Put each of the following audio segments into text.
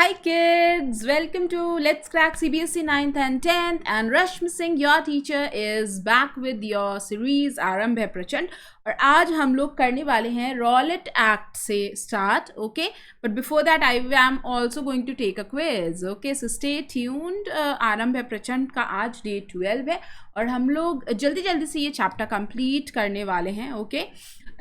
Hi kids, welcome to Let's Crack CBSE 9th and 10th and Rashmi Singh, your teacher, is back with your series आरंभ है प्रचंड। और आज हम लोग करने वाले हैं रॉलेट एक्ट से start, okay. But before that I am also going to take a quiz, okay. So stay tuned. आरंभ है प्रचंड का आज डे 12 है और हम लोग जल्दी जल्दी से ये चैप्टर कंप्लीट करने वाले हैं, ओके।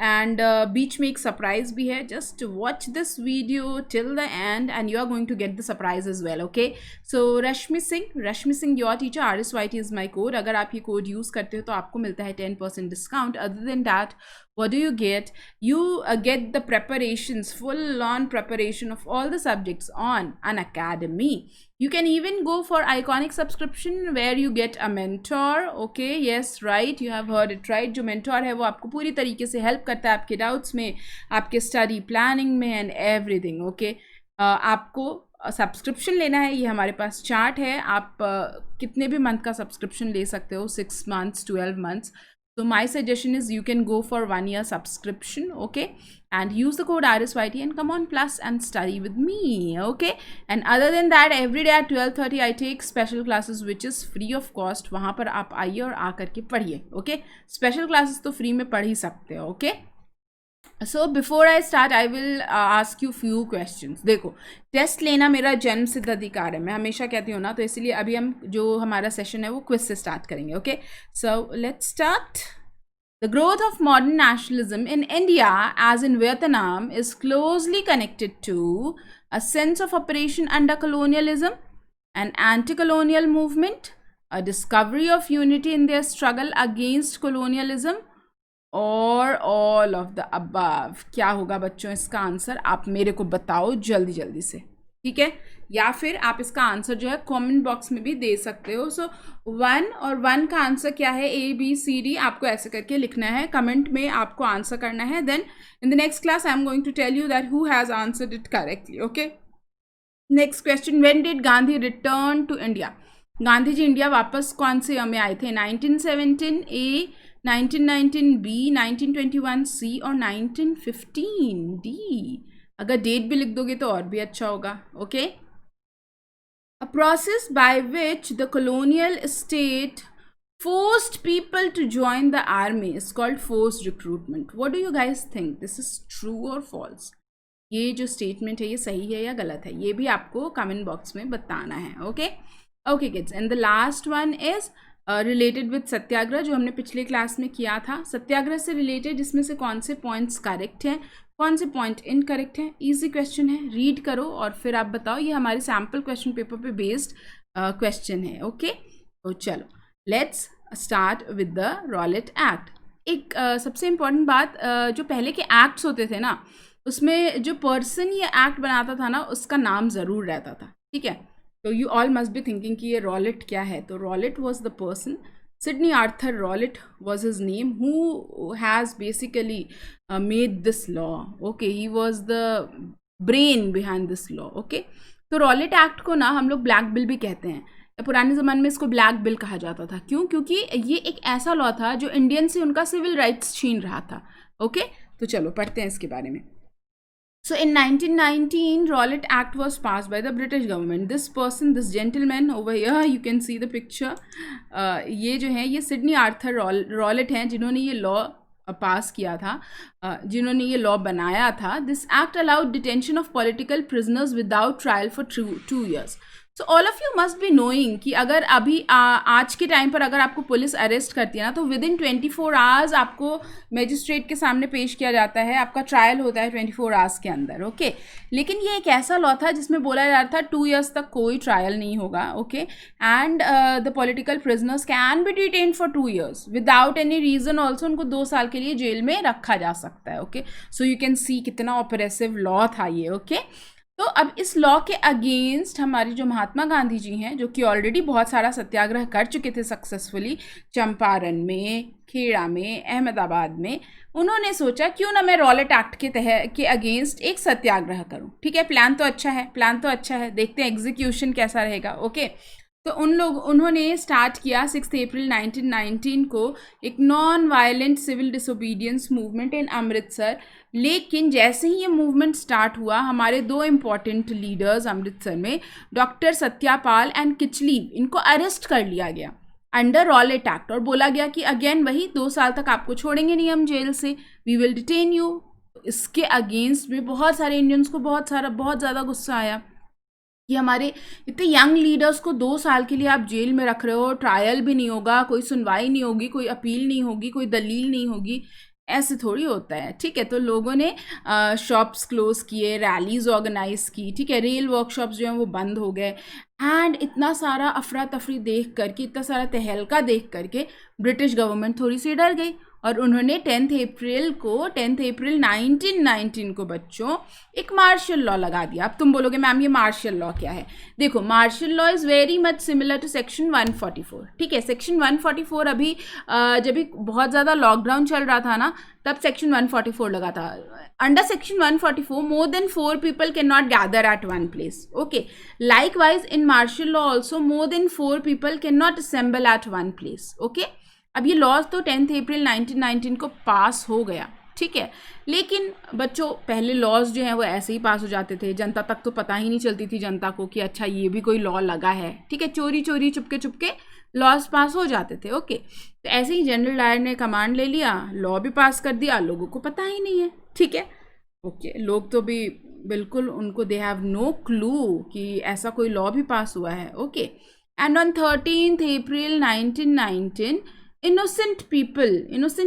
एंड बीच में एक सरप्राइज भी है, just watch this video till the end and you are going to get the surprise as well, okay. So Rashmi Singh your teacher, RSYT is my code. अगर आप ये कोड यूज करते हो तो आपको मिलता है 10% discount. Other than that, what do you get? You get the preparations, full on preparation of all the subjects on an academy. You can even go for iconic subscription where you get a mentor, okay? Yes, right, you have heard it right. जो mentor है वो आपको पूरी तरीके से help करता है आपके doubts में, आपके study planning में and everything, okay? आपको सब्सक्रिप्शन लेना है, ये हमारे पास चार्ट है। आप कितने भी मंथ का सब्सक्रिप्शन ले सकते हो, 6 months, 12 months. So my suggestion is you can go for 1 year subscription, okay, and use the code RSYT and come on plus and study with me, okay. And other than that, every day at 12:30 I take special classes which is free of cost. वहाँ पर आप आइए और आकर के पढ़िए, okay. Special classes तो free में पढ़ ही सकते हो, okay. So before I start, I will ask you few questions. देखो, टेस्ट लेना मेरा जन्म सिद्ध अधिकार है, मैं हमेशा कहती हूँ ना, तो इसलिए अभी हम जो हमारा सेशन है वो क्विज से स्टार्ट करेंगे, okay. So let's start. The growth of modern nationalism in India, as in Vietnam, is closely connected to a sense of operation under colonialism, an anti-colonial movement, a discovery of unity in their struggle against colonialism, और all of the above. क्या होगा बच्चों इसका answer? आप मेरे को बताओ जल्दी जल्दी से, ठीक है। या फिर आप इसका आंसर जो है कमेंट बॉक्स में भी दे सकते हो। सो 1 और 1 का आंसर क्या है? ABCD आपको ऐसे करके लिखना है, कमेंट में आपको आंसर करना है। Then in the next class I am going to tell you that who has answered it correctly, okay. Next question, when did Gandhi return to India? Gandhi ji India वापस कौन से ईयर में आए थे? 1917 A, 1919 B, 1921 C और 1915 D। अगर date भी लिख दोगे तो और भी अच्छा होगा, okay. A process by which the colonial state forced people to join the army is called forced recruitment. What do you guys think? This is true or false? ये जो स्टेटमेंट है ये सही है या गलत है, ये भी आपको कमेंट बॉक्स में बताना है, okay. Okay kids, and the last one is related with Satyagraha, जो हमने पिछले क्लास में किया था। सत्याग्रह से रिलेटेड इसमें से कौन से पॉइंट्स करेक्ट हैं, कौन से पॉइंट इनकरेक्ट हैं? इजी क्वेश्चन है, रीड करो और फिर आप बताओ। ये हमारे सैम्पल क्वेश्चन पेपर पे बेस्ड क्वेश्चन है, ओके। तो चलो let's start with the Rowlatt act. एक सबसे इम्पॉर्टेंट बात, जो पहले के एक्ट्स होते थे ना, उसमें जो पर्सन ये एक्ट बनाता था ना, उसका नाम ज़रूर रहता था, ठीक है। तो you all must be thinking कि ये रॉलेट क्या है। तो Rowlatt was the person, Sydney Arthur Rowlatt was his name, who has basically made this law, okay. He was the brain behind this law, okay. तो Rowlatt act को ना हम लोग ब्लैक बिल भी कहते हैं। पुराने ज़माने में इसको ब्लैक बिल कहा जाता था। क्यों? क्योंकि ये एक ऐसा लॉ था जो इंडियन से उनका सिविल राइट्स छीन रहा था, ओके। तो चलो पढ़ते हैं इसके बारे में। So in 1919, Rowlatt Act was passed by the British government. This person, this gentleman over here, you can see the picture. ये जो है ये सिडनी आर्थर रॉलेट हैं जिन्होंने ये लॉ पास किया था, जिन्होंने ये लॉ बनाया था। This act allowed detention of political prisoners without trial for 2 years. So all of you must be knowing कि अगर अभी आज के टाइम पर अगर आपको पुलिस अरेस्ट करती है ना, तो विद इन 24 आवर्स आपको मजिस्ट्रेट के सामने पेश किया जाता है, आपका ट्रायल होता है 24 आवर्स के अंदर, ओके। लेकिन ये एक ऐसा लॉ था जिसमें बोला जा रहा था 2 years तक कोई ट्रायल नहीं होगा, okay. And the political prisoners can be detained for 2 years without any reason also. उनको 2 साल के लिए जेल में रखा जा सकता है, okay. So you can see कितना ऑपरेसिव लॉ था ये, ओके। तो अब इस लॉ के अगेंस्ट हमारे जो महात्मा गांधी जी हैं, जो कि ऑलरेडी बहुत सारा सत्याग्रह कर चुके थे सक्सेसफुली, चंपारण में, खेड़ा में, अहमदाबाद में, उन्होंने सोचा क्यों ना मैं रॉलेट एक्ट के अगेंस्ट एक सत्याग्रह करूं, ठीक है। प्लान तो अच्छा है, देखते हैं एग्जीक्यूशन कैसा रहेगा, ओके। तो उन्होंने स्टार्ट किया 6 अप्रैल 1919 को एक non violent civil disobedience movement in Amritsar. लेकिन जैसे ही ये मूवमेंट स्टार्ट हुआ, हमारे दो इम्पॉर्टेंट लीडर्स अमृतसर में, डॉक्टर सत्यापाल एंड किचलीव, इनको अरेस्ट कर लिया गया अंडर रॉलेट एक्ट, और बोला गया कि अगेन वही 2 साल तक आपको छोड़ेंगे नहीं हम जेल से, वी विल डिटेन यू। इसके अगेंस्ट में बहुत सारे इंडियंस को बहुत ज़्यादा गुस्सा आया कि हमारे इतने यंग लीडर्स को 2 साल के लिए आप जेल में रख रहे हो, ट्रायल भी नहीं होगा, कोई सुनवाई नहीं होगी, कोई अपील नहीं होगी, कोई दलील नहीं होगी, ऐसे थोड़ी होता है। ठीक है, तो लोगों ने शॉप्स क्लोज किए, रैलीज ऑर्गेनाइज की, ठीक है, रेल वर्कशॉप्स जो हैं वो बंद हो गए। एंड इतना सारा अफरा तफरी देख करके, इतना सारा तहलका देख करके ब्रिटिश गवर्नमेंट थोड़ी सी डर गई, और उन्होंने 10 अप्रैल 1919 को बच्चों एक मार्शल लॉ लगा दिया। अब तुम बोलोगे मैम ये मार्शल लॉ क्या है? देखो, martial law is very much similar to section 144। ठीक है, सेक्शन 144 अभी जब भी बहुत ज़्यादा लॉकडाउन चल रहा था ना, तब सेक्शन 144 लगा था। Under section 144 more than 4 people cannot gather at one place. Okay, likewise in martial law also more than 4 people cannot assemble at one place. Okay, अब ये लॉज तो 10 अप्रैल 1919 को पास हो गया, ठीक है, लेकिन बच्चों पहले लॉज जो हैं वो ऐसे ही पास हो जाते थे, जनता तक तो पता ही नहीं चलती थी जनता को कि अच्छा ये भी कोई लॉ लगा है। ठीक है, चोरी चोरी चुपके लॉज पास हो जाते थे। ओके, तो ऐसे ही जनरल डायर ने कमांड ले लिया, लॉ भी पास कर दिया, लोगों को पता ही नहीं है। ठीक है, ओके, लोग तो भी बिल्कुल, उनको दे हैव नो क्लू कि ऐसा कोई लॉ भी पास हुआ है। Okay, and on 13 April 1919 innocent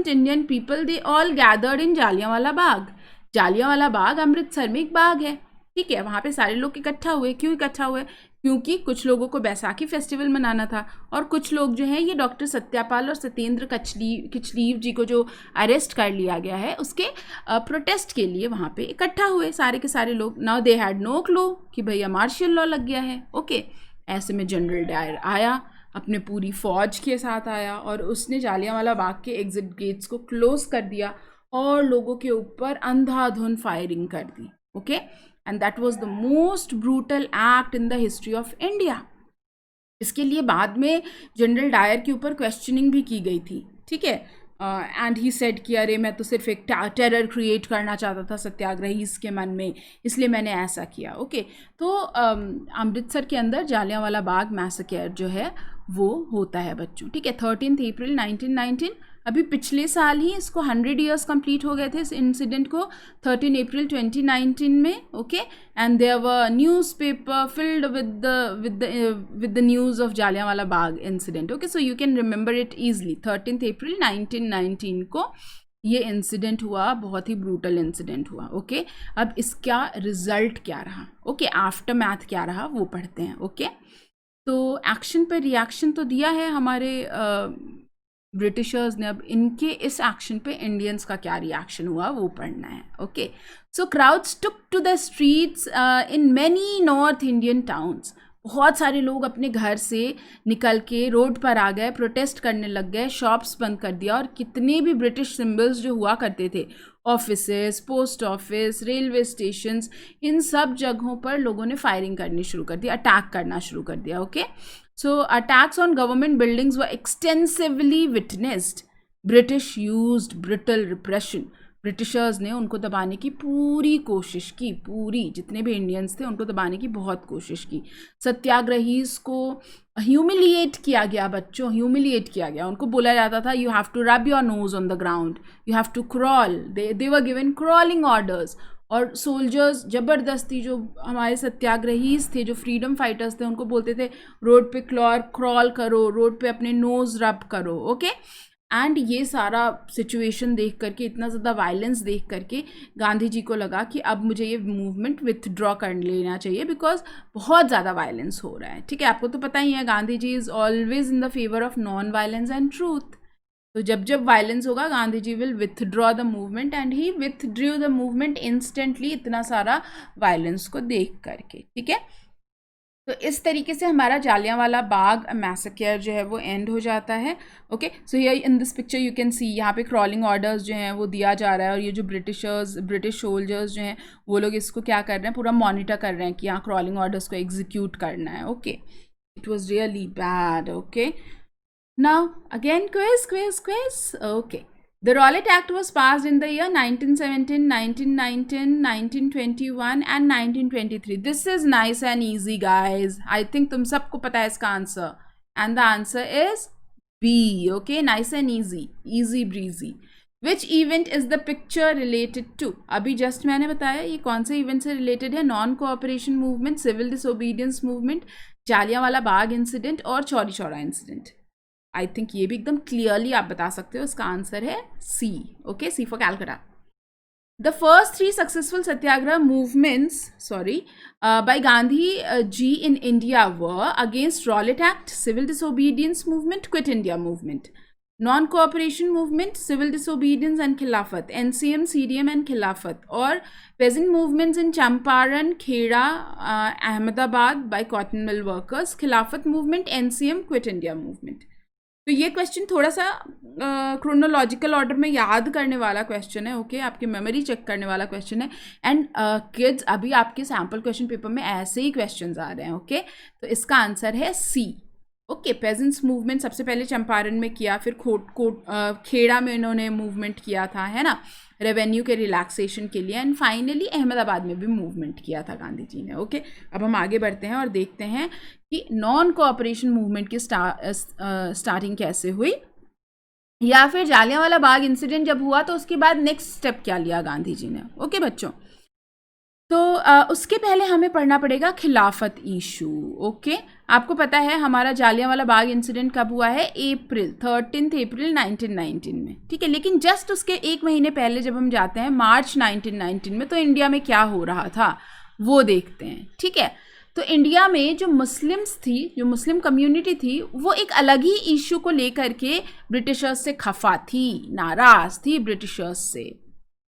Indian people, they all gathered in Jallianwala Bagh. Jallianwala Bagh Amritsar में एक बाग है, ठीक है, वहाँ पे सारे लोग इकट्ठा हुए। क्यों इकट्ठा हुए? क्योंकि कुछ लोगों को बैसाखी फेस्टिवल मनाना था, और कुछ लोग जो हैं ये डॉक्टर सत्यापाल और सत्येंद्र किचलीव जी को जो अरेस्ट कर लिया गया है उसके प्रोटेस्ट के लिए वहाँ पे इकट्ठा हुए सारे के सारे लोग। Now they had no clue कि भैया मार्शल लॉ लग गया है। ओके, ऐसे में जनरल डायर आया, अपने पूरी फौज के साथ आया, और उसने जालियांवाला बाग के एग्जिट गेट्स को क्लोज कर दिया और लोगों के ऊपर अंधाधुंध फायरिंग कर दी। Okay, and that was the most brutal act in the history of India. इसके लिए बाद में जनरल डायर के ऊपर क्वेश्चनिंग भी की गई थी। ठीक है, एंड ही सेड कि अरे मैं तो सिर्फ एक टेरर क्रिएट करना चाहता था सत्याग्रही के मन में, इसलिए मैंने ऐसा किया। ओके, तो अमृतसर के अंदर जालियांवाला बाग मैसेकर जो है वो होता है बच्चों। ठीक है, 13 अप्रैल 1919, अभी पिछले साल ही इसको 100 ईयर्स कंप्लीट हो गए थे इस इंसिडेंट को, 13 अप्रैल 2019 में। Okay, and there were newspaper filled with the news of Jallianwala Bagh incident. Okay, so you can remember it easily. 13 अप्रैल 1919 को ये इंसिडेंट हुआ, बहुत ही ब्रूटल इंसिडेंट हुआ। ओके, अब इसका रिजल्ट क्या रहा? ओके, आफ्टर मैथ क्या रहा वो पढ़ते हैं। ओके, तो एक्शन पर रिएक्शन तो दिया है हमारे ब्रिटिशर्स ने, अब इनके इस एक्शन पे इंडियंस का क्या रिएक्शन हुआ वो पढ़ना है। Okay, so crowds took to the streets in many north Indian towns. बहुत सारे लोग अपने घर से निकल के रोड पर आ गए, प्रोटेस्ट करने लग गए, शॉप्स बंद कर दिया, और कितने भी ब्रिटिश सिंबल्स जो हुआ करते थे, offices, post office, railway stations, इन सब जगहों पर लोगों ने फायरिंग करनी शुरू कर दी, अटैक करना शुरू कर दिया। Okay, so attacks on government buildings were extensively witnessed. British used brittle repression. Britishers ने उनको दबाने की पूरी कोशिश की, पूरी, जितने भी इंडियंस थे उनको दबाने की बहुत कोशिश की। सत्याग्रहीज को ह्यूमिलिएट किया गया बच्चों, ह्यूमिलिएट किया गया। उनको बोला जाता था you have to rub your nose on the ground, you have to crawl, they were given crawling orders. और सोल्जर्स ज़बरदस्ती, जो हमारे सत्याग्रहीज थे, जो फ्रीडम फाइटर्स थे, उनको बोलते थे रोड पे क्रॉल करो, रोड पे अपने नोज़ रब करो। ओके, एंड ये सारा सिचुएशन देख करके, इतना ज़्यादा वायलेंस देख करके गांधी जी को लगा कि अब मुझे ये मूवमेंट विथड्रॉ कर लेना चाहिए, बिकॉज बहुत ज़्यादा वायलेंस हो रहा है। ठीक है, आपको तो पता ही है Gandhi ji is always in the favour of non violence and truth. तो जब वायलेंस होगा Gandhi ji will withdraw the movement, and he withdrew the movement instantly, इतना सारा वायलेंस को देख करके। ठीक है, तो इस तरीके से हमारा जालियांवाला बाग मैसेकर जो है वो एंड हो जाता है। Okay, so here in this picture you can see, यहाँ पे क्रॉलिंग ऑर्डर्स जो हैं वो दिया जा रहा है, और ये जो ब्रिटिश सोल्जर्स जो हैं वो लोग इसको क्या कर रहे हैं, पूरा मॉनिटर कर रहे हैं कि यहाँ क्रॉलिंग ऑर्डर्स को एग्जीक्यूट करना है। Okay, It was really bad. Okay. Now again, quiz. Okay. The Rowlatt Act was passed in the year 1917, 1919, 1921 and 1923. This is nice and easy, guys. I think तुम सबको पता है इसका answer. And the answer is B. Okay, nice and easy breezy. Which event is the picture related to? अभी just मैंने बताया ये कौन से इवेंट से रिलेटेड है. Non cooperation movement, civil disobedience movement, Jallianwala Bagh incident और Chauri Chaura incident. I think ये भी एकदम क्लियरली आप बता सकते हो. इसका आंसर है C. Okay, C for Calcutta. The first 3 successful satyagraha movements, by Gandhi ji in India were against Rowlatt Act, Civil Disobedience Movement, Quit India Movement, Non-Cooperation Movement, Civil Disobedience and Khilafat, NCM, CDM and Khilafat, or peasant movements in Champaran, Kheda, Ahmedabad by cotton mill workers, Khilafat Movement, NCM, Quit India Movement. तो ये question थोड़ा सा chronological order में याद करने वाला question है. Okay, आपकी मेमोरी चेक करने वाला क्वेश्चन है. एंड किड्स, अभी आपके सैम्पल क्वेश्चन पेपर में ऐसे ही क्वेश्चंस आ रहे हैं. ओके, तो इसका आंसर है सी. ओके, पेजेंट्स मूवमेंट सबसे पहले चंपारण में किया, फिर खेड़ा में इन्होंने मूवमेंट किया था, है ना, रेवेन्यू के रिलैक्सेशन के लिए. एंड फाइनली अहमदाबाद में भी मूवमेंट किया था गांधी जी ने. ओके, अब हम आगे बढ़ते हैं और देखते हैं कि नॉन कोऑपरेशन मूवमेंट की स्टार्टिंग कैसे हुई, या फिर जालियांवाला बाग इंसिडेंट जब हुआ तो उसके बाद नेक्स्ट स्टेप क्या लिया गांधी जी ने. ओके बच्चों, तो उसके पहले हमें पढ़ना पड़ेगा खिलाफत इशू. ओके, आपको पता है हमारा जालियांवाला बाग इंसिडेंट कब हुआ है? 13 अप्रैल 1919 में. ठीक है, लेकिन जस्ट उसके एक महीने पहले जब हम जाते हैं मार्च 1919 में, तो इंडिया में क्या हो रहा था वो देखते हैं. ठीक है, तो इंडिया में जो मुस्लिम्स थी, जो मुस्लिम कम्युनिटी थी, वो एक अलग ही इशू को लेकर के ब्रिटिशर्स से खफा थी, नाराज थी ब्रिटिशर्स से.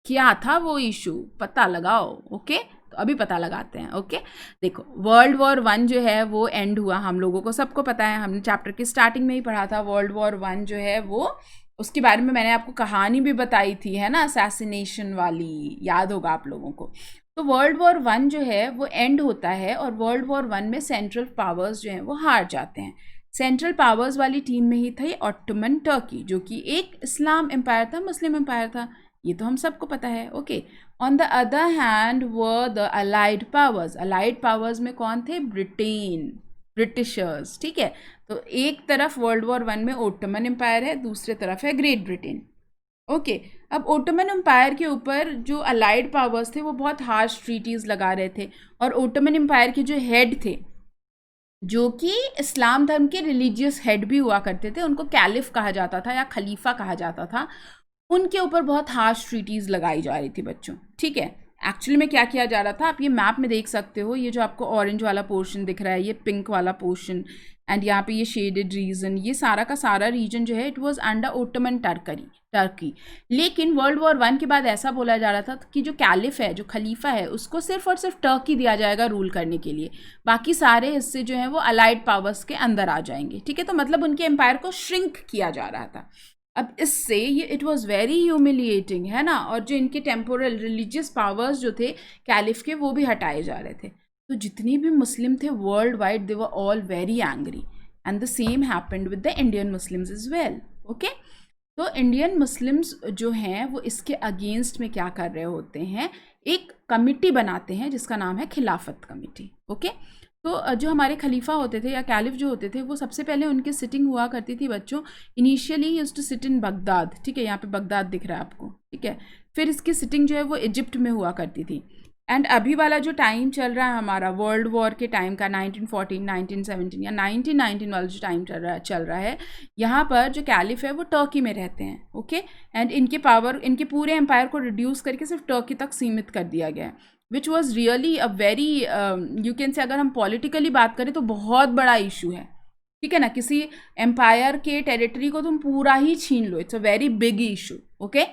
क्या था वो इशू, पता लगाओ. ओके, तो अभी पता लगाते हैं. ओके, देखो, वर्ल्ड वॉर 1 जो है वो एंड हुआ. हम लोगों को सबको पता है, हमने चैप्टर की स्टार्टिंग में ही पढ़ा था. वर्ल्ड वॉर 1 जो है वो, उसके बारे में मैंने आपको कहानी भी बताई थी, है ना, असैसिनेशन वाली, याद होगा आप लोगों को. तो वर्ल्ड वॉर 1 जो है वो एंड होता है और वर्ल्ड वॉर 1 में सेंट्रल पावर्स जो हैं वो हार जाते हैं. सेंट्रल पावर्स वाली टीम में ही थी ऑटोमन टर्की, जो कि एक इस्लाम एम्पायर था, मुस्लिम एम्पायर था. ये तो हम सबको पता है. Okay, on the other hand were the allied powers. Allied powers में कौन थे? Britain, Britishers. ठीक है, तो एक तरफ वर्ल्ड वॉर 1 में ओटोमन एम्पायर है, दूसरे तरफ है ग्रेट ब्रिटेन. ओके, अब ओटोमन एम्पायर के ऊपर जो अलाइड पावर्स थे वो बहुत हार्श ट्रीटीज़ लगा रहे थे. और ओटोमन एम्पायर के जो हेड थे, जो कि इस्लाम धर्म के रिलीजियस हेड भी हुआ करते थे, उनको कैलिफ कहा जाता था या खलीफा कहा जाता था, उनके ऊपर बहुत हार्श ट्रीटीज़ लगाई जा रही थी बच्चों. ठीक है, एक्चुअली में क्या किया जा रहा था, आप ये मैप में देख सकते हो. ये जो आपको ऑरेंज वाला पोर्शन दिख रहा है, ये पिंक वाला पोर्शन, एंड यहाँ पे ये शेडेड रीजन, ये सारा का सारा रीजन जो है it was under Ottoman Turkey. लेकिन वर्ल्ड वॉर 1 के बाद ऐसा बोला जा रहा था कि जो कैलिफ है, जो खलीफा है, उसको सिर्फ और सिर्फ टर्की दिया जाएगा रूल करने के लिए. बाकी सारे हिस्से जो हैं वो अलाइड पावर्स के अंदर आ जाएंगे. ठीक है, तो मतलब उनके एम्पायर को श्रिंक किया जा रहा था. अब इससे ये इट वाज वेरी ह्यूमिलिएटिंग, है ना. और जो इनके टेम्पोरल रिलीजियस पावर्स जो थे कैलिफ के, वो भी हटाए जा रहे थे. तो जितने भी मुस्लिम थे world wide, they were all very angry, and the same happened with the Indian Muslims is well. Okay, तो इंडियन मुस्लिम्स जो हैं वो इसके अगेंस्ट में क्या कर रहे होते हैं, एक कमिटी बनाते हैं जिसका नाम है खिलाफत कमेटी. ओके, तो जो हमारे खलीफा होते थे या कैलिफ जो होते थे, वो सबसे पहले उनकी सिटिंग हुआ करती थी बच्चों. Initially used to sit in Baghdad. ठीक है, यहाँ पे बगदाद दिख रहा है आपको. ठीक है, फिर इसकी सिटिंग जो है वो इजिप्ट में हुआ करती थी. एंड अभी वाला जो टाइम चल रहा है हमारा वर्ल्ड वॉर के टाइम का, 1914, 1917 या 1919 वाला जो टाइम चल रहा है, यहाँ पर जो कैलिफ है वो टर्की में रहते हैं. ओके, एंड इनके पूरे एम्पायर को रिड्यूस करके सिर्फ टर्की तक सीमित कर दिया गया है, which was really a very, you can say, अगर हम पॉलिटिकली बात करें तो बहुत बड़ा इशू है. ठीक है ना, किसी एम्पायर के टेरिटरी को तुम पूरा ही छीन लो, it's a very big issue. Okay,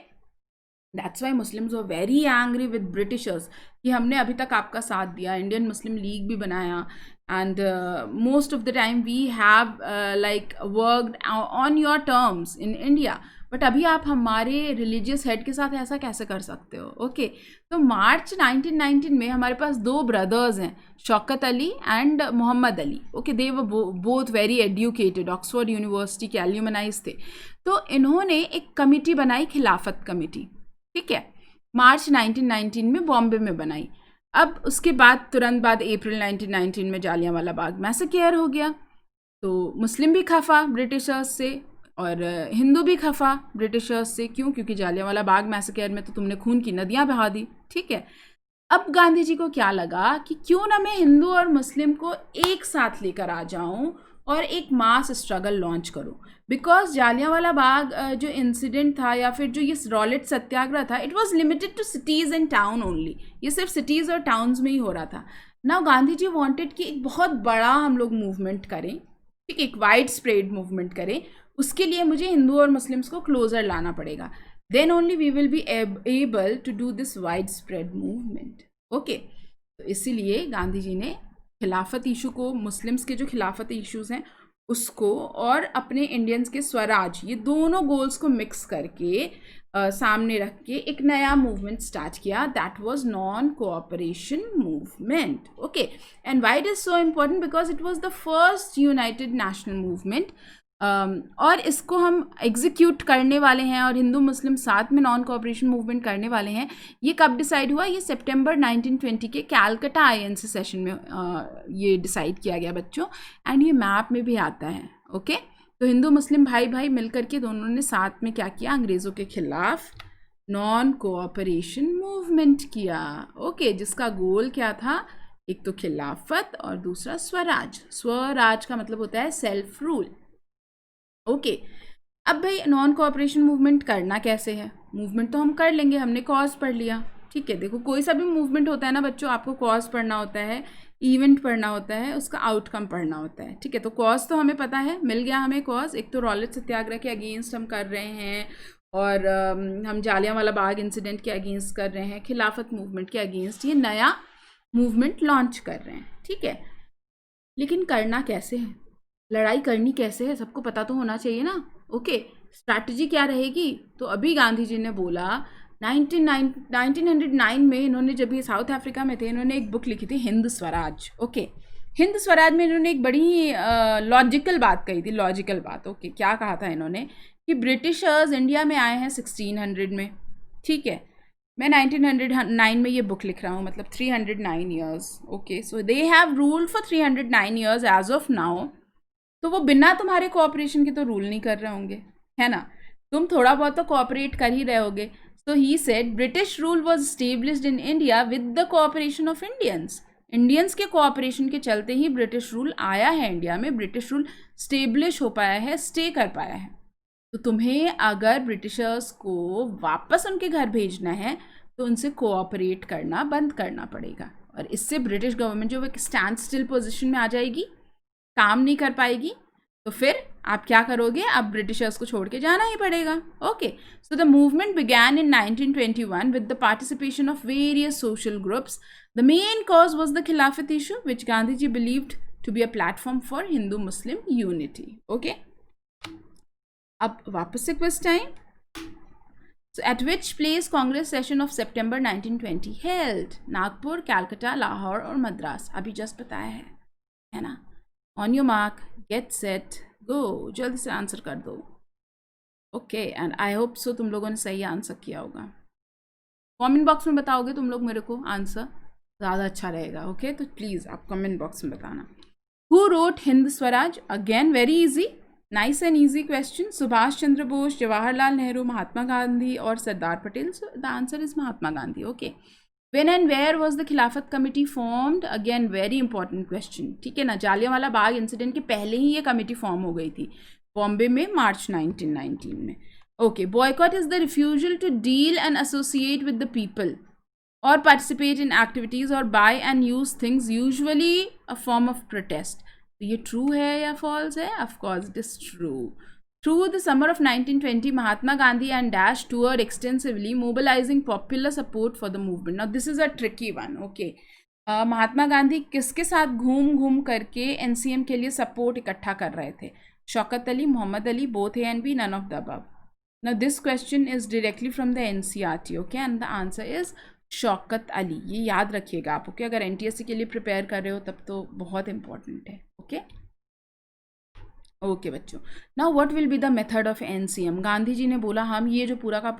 that's why Muslims were very angry with Britishers कि हमने अभी तक आपका साथ दिया, इंडियन मुस्लिम लीग भी बनाया, and most of the time we have like worked on your terms in India, but अभी आप हमारे रिलीजियस हेड के साथ ऐसा कैसे कर सकते हो? ओके, तो मार्च 1919 में हमारे पास दो ब्रदर्स हैं, Shaukat Ali and Mohammad Ali. Okay, they were both very educated, Oxford University के एल्यूमनाइज थे। तो इन्होंने एक कमेटी बनाई, खिलाफत कमेटी, ठीक है, मार्च 1919 में बॉम्बे में बनाई। अब उसके बाद तुरंत बाद अप्रैल 1919 में जालियांवाला बाग मैसेकेयर हो गया। तो मुस्लिम भी खफा ब्रिटिशर्स से और हिंदू भी खफा ब्रिटिशर्स से। क्यों? क्योंकि जालियांवाला बाग मैसेकेयर में तो तुमने खून की नदियाँ बहा दी, ठीक है। अब गांधी जी को क्या लगा कि क्यों ना मैं हिंदू और मुस्लिम को एक साथ लेकर आ जाऊं और एक मास स्ट्रगल लॉन्च करूं। बिकॉज जालियांवाला बाग जो इंसिडेंट था या फिर जो ये रॉलेट सत्याग्रह था, it was limited to cities and town only. ये सिर्फ सिटीज़ और टाउन्स में ही हो रहा था। नाउ गांधी जी वांटेड कि एक बहुत बड़ा हम लोग मूवमेंट करें, ठीक, एक वाइड स्प्रेड मूवमेंट करें। उसके लिए मुझे हिंदू और मुस्लिम्स को क्लोजर लाना पड़ेगा। Then only we will be able to do this wide spread movement. Okay, तो इसीलिए गांधी जी ने खिलाफत इशू को, मुस्लिम्स के जो खिलाफत इशूज़ हैं उसको, और अपने इंडियंस के स्वराज, ये दोनों गोल्स को मिक्स करके सामने रख के एक नया मूवमेंट स्टार्ट किया। That was non cooperation movement. Okay, and why it is so important? Because it was the first United national movement. और इसको हम एग्जीक्यूट करने वाले हैं और हिंदू मुस्लिम साथ में नॉन कोऑपरेशन मूवमेंट करने वाले हैं। ये कब डिसाइड हुआ? ये सितंबर 1920 के कैलकटा आईएनसी सेशन में ये डिसाइड किया गया बच्चों, एंड ये मैप में भी आता है। ओके, तो हिंदू मुस्लिम भाई भाई मिलकर के दोनों ने साथ में क्या किया? अंग्रेज़ों के खिलाफ नॉन कोऑपरेशन मूवमेंट किया। ओके, जिसका गोल क्या था? एक तो खिलाफत और दूसरा स्वराज। स्वराज का मतलब होता है सेल्फ रूल। ओके, अब भाई नॉन कोऑपरेशन मूवमेंट करना कैसे है? मूवमेंट तो हम कर लेंगे, हमने कॉज पढ़ लिया, ठीक है। देखो, कोई सा भी मूवमेंट होता है ना बच्चों, आपको कॉज पढ़ना होता है, इवेंट पढ़ना होता है, उसका आउटकम पढ़ना होता है, ठीक है। तो कॉज तो हमें पता है, मिल गया हमें कॉज। एक तो रॉलेट सत्याग्रह के अगेंस्ट हम कर रहे हैं, और हम जालियांवाला बाग इंसिडेंट के अगेंस्ट कर रहे हैं, खिलाफत मूवमेंट के अगेंस्ट ये नया मूवमेंट लॉन्च कर रहे हैं, ठीक है। लेकिन करना कैसे है? लड़ाई करनी कैसे है? सबको पता तो होना चाहिए ना। ओके, स्ट्रैटेजी क्या रहेगी? तो अभी गांधी जी ने बोला 1909 में, इन्होंने जब ये साउथ अफ्रीका में थे, इन्होंने एक बुक लिखी थी, हिंद स्वराज। ओके, हिंद स्वराज में इन्होंने एक बड़ी लॉजिकल बात कही थी, लॉजिकल बात। ओके, क्या कहा था इन्होंने? कि ब्रिटिशर्स इंडिया में आए हैं 1600 में, ठीक है। मैं 1909 में ये बुक लिख रहा हूँ, मतलब 309 years. Okay, so they have ruled for 309 years as of now. तो वो बिना तुम्हारे कोऑपरेशन के तो रूल नहीं कर रहे होंगे, है ना। तुम थोड़ा बहुत तो कोऑपरेट कर ही रहे होगे। So he said British rule was established in India with the cooperation of Indians. Indians के कोऑपरेशन के चलते ही ब्रिटिश रूल आया है इंडिया में, ब्रिटिश रूल स्टेब्लिश हो पाया है, स्टे कर पाया है। तो तुम्हें अगर ब्रिटिशर्स को वापस उनके घर भेजना है तो उनसे कोऑपरेट करना बंद करना पड़ेगा, और इससे ब्रिटिश गवर्नमेंट जो एक स्टैंड स्टिल पोजिशन में आ जाएगी, काम नहीं कर पाएगी। तो फिर आप क्या करोगे? आप ब्रिटिशर्स को छोड़ के जाना ही पड़ेगा। Okay, so the movement began in 1921 with the participation of various social groups. The main cause was the Khilafat issue which Gandhi ji believed to be a platform for Hindu Muslim unity. Okay, अब वापस से quiz time. So at which place Congress session of September 1920 held? Nagpur, Calcutta, Lahore और मद्रास। अभी जस्ट बताया है ना। On your mark, get set, go. जल्दी से आंसर कर दो। Okay, and I hope so तुम लोगों ने सही आंसर किया होगा। कमेंट बॉक्स में बताओगे तुम लोग मेरे को आंसर, ज़्यादा अच्छा रहेगा। ओके, तो प्लीज़ आप कमेंट बॉक्स में बताना। Who wrote Hind Swaraj? Again very easy, nice and easy question. Subhash Chandra Bose, Jawaharlal Nehru, Mahatma Gandhi और Sardar Patel. So the answer is Mahatma Gandhi. Okay, when and where was the Khilafat committee formed? Again very important question, ठीक है ना। जालियांवाला बाग इंसिडेंट के पहले ही ये कमेटी फॉर्म हो गई थी, बॉम्बे में, मार्च 1919 में। Okay, boycott is the refusal to deal and associate with the people और पार्टिसिपेट इन एक्टिविटीज और buy and use things, usually a form of protest. तो ये ट्रू है या फॉल्स है? Of course it is true. Through the summer of 1920, Mahatma Gandhi and Dash toured extensively, mobilizing popular support for the movement. Now, this is a tricky one. Okay, Mahatma Gandhi किसके साथ घूम घूम करके एनसीएम के लिए सपोर्ट इकट्ठा कर रहे थे? Shaukat Ali, Mohammad Ali, both A and B, none of the above. Now this question is directly from the NCERT, okay, and the answer is Shaukat Ali. ये याद रखिएगा आप, ओके, अगर NTSC के लिए प्रिपेयर कर रहे हो तब तो बहुत इंपॉर्टेंट है, ओके. ओके बच्चों, now what will be the method of NCM. Gandhi ji ने बोला हम ये जो पूरा का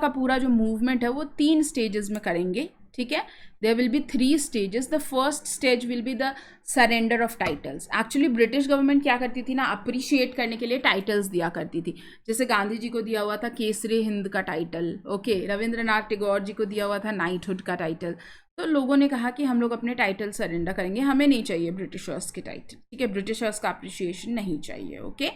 पूरा जो मूवमेंट है वो 3 स्टेजेस में करेंगे, ठीक है. There will be 3 stages. The first stage will be the surrender of titles. Actually British government क्या करती थी ना, अप्रिशिएट करने के लिए टाइटल्स दिया करती थी. जैसे गांधी जी को दिया हुआ था केसरी हिंद का टाइटल, ओके. रविंद्रनाथ टैगोर जी को दिया हुआ था नाइटहुड का टाइटल. तो लोगों ने कहा कि हम लोग अपने टाइटल सरेंडर करेंगे, हमें नहीं चाहिए ब्रिटिशर्स के टाइटल, ठीक है, ब्रिटिशर्स का अप्रिशिएशन नहीं चाहिए, okay.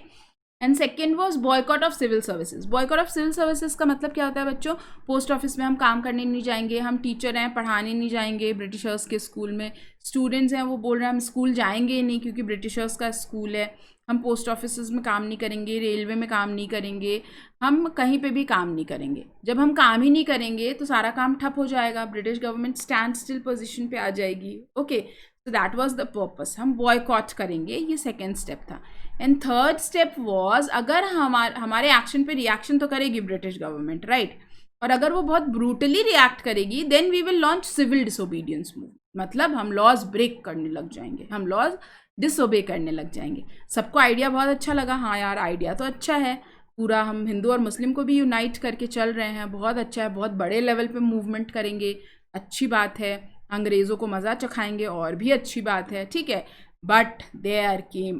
And second was boycott of civil services. Boycott of civil services का मतलब क्या होता है बच्चों, पोस्ट ऑफिस में हम काम करने नहीं जाएंगे, हम टीचर हैं पढ़ाने नहीं जाएंगे ब्रिटिशर्स के स्कूल में. स्टूडेंट्स हैं वो बोल रहे हैं हम स्कूल जाएंगे नहीं क्योंकि ब्रिटिशर्स का स्कूल है. हम पोस्ट ऑफिस में काम नहीं करेंगे, रेलवे में काम नहीं करेंगे, हम कहीं पे भी काम नहीं करेंगे. जब हम काम ही नहीं करेंगे तो सारा काम ठप हो जाएगा, British government stand still position पे आ जाएगी, ओके. तो दैट वॉज द पर्पस, हम बॉयकॉट करेंगे, ये सेकेंड स्टेप था. एंड थर्ड स्टेप वॉज, अगर हमारे एक्शन पे रिएक्शन तो करेगी ब्रिटिश गवर्नमेंट, राइट, और अगर वो बहुत ब्रूटली रिएक्ट करेगी then we will launch civil disobedience move. मतलब हम लॉज ब्रेक करने लग जाएंगे, हम लॉज डिसोबे करने लग जाएंगे. सबको आइडिया बहुत अच्छा लगा, हाँ यार आइडिया तो अच्छा है, पूरा हम हिंदू और मुस्लिम को भी यूनाइट करके चल रहे हैं, बहुत अच्छा है, बहुत बड़े लेवल पे मूवमेंट करेंगे, अच्छी बात है, अंग्रेज़ों को मज़ा चखाएंगे और भी अच्छी बात है, ठीक है. But there came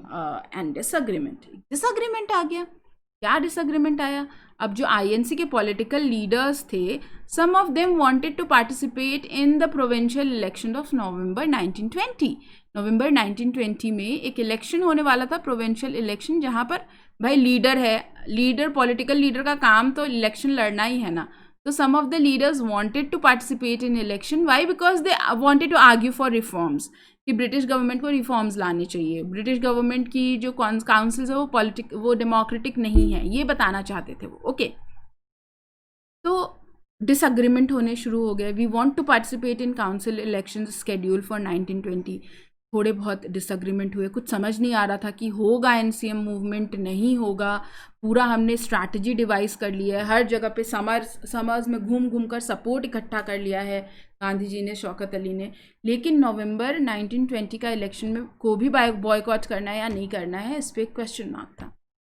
and disagreement आ गया. क्या डिसअग्रीमेंट आया, अब जो INC के पॉलिटिकल लीडर्स थे, some of them wanted to participate in the provincial election of November 1920. नवंबर 1920 में एक इलेक्शन होने वाला था, प्रोविंशियल इलेक्शन, जहाँ पर भाई लीडर है, पॉलिटिकल लीडर का काम तो इलेक्शन लड़ना ही है ना. तो some of the leaders wanted to participate in election. Why? Because they wanted to argue for reforms. कि ब्रिटिश गवर्नमेंट को रिफॉर्म्स लाने चाहिए, ब्रिटिश गवर्नमेंट की जो काउंसिल्स है वो डेमोक्रेटिक नहीं है, ये बताना चाहते थे वो, ओके. तो डिसअग्रीमेंट होने शुरू हो गए. We want to participate in council election schedule for 1920. थोड़े बहुत डिसअग्रीमेंट हुए, कुछ समझ नहीं आ रहा था कि होगा NCM मूवमेंट नहीं होगा. पूरा हमने स्ट्रैटेजी डिवाइस कर लिया है, हर जगह पे समर्स में घूम घूम कर सपोर्ट इकट्ठा कर लिया है गांधी जी ने, शौकत अली ने. लेकिन नवंबर 1920 का इलेक्शन में को भी बॉयकॉट करना है या नहीं करना है, इस पर क्वेश्चन मार्क था.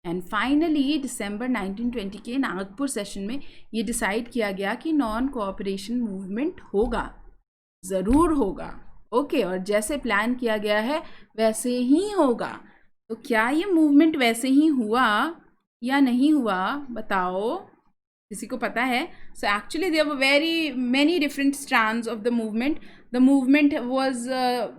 एंड फाइनली दिसंबर 1920 के नागपुर सेशन में ये डिसाइड किया गया कि नॉन कोऑपरेशन मूवमेंट होगा, ज़रूर होगा, ओके. और जैसे प्लान किया गया है वैसे ही होगा. तो क्या ये मूवमेंट वैसे ही हुआ या नहीं हुआ, बताओ, किसी को पता है? So actually there were very many different strands of the movement. The movement was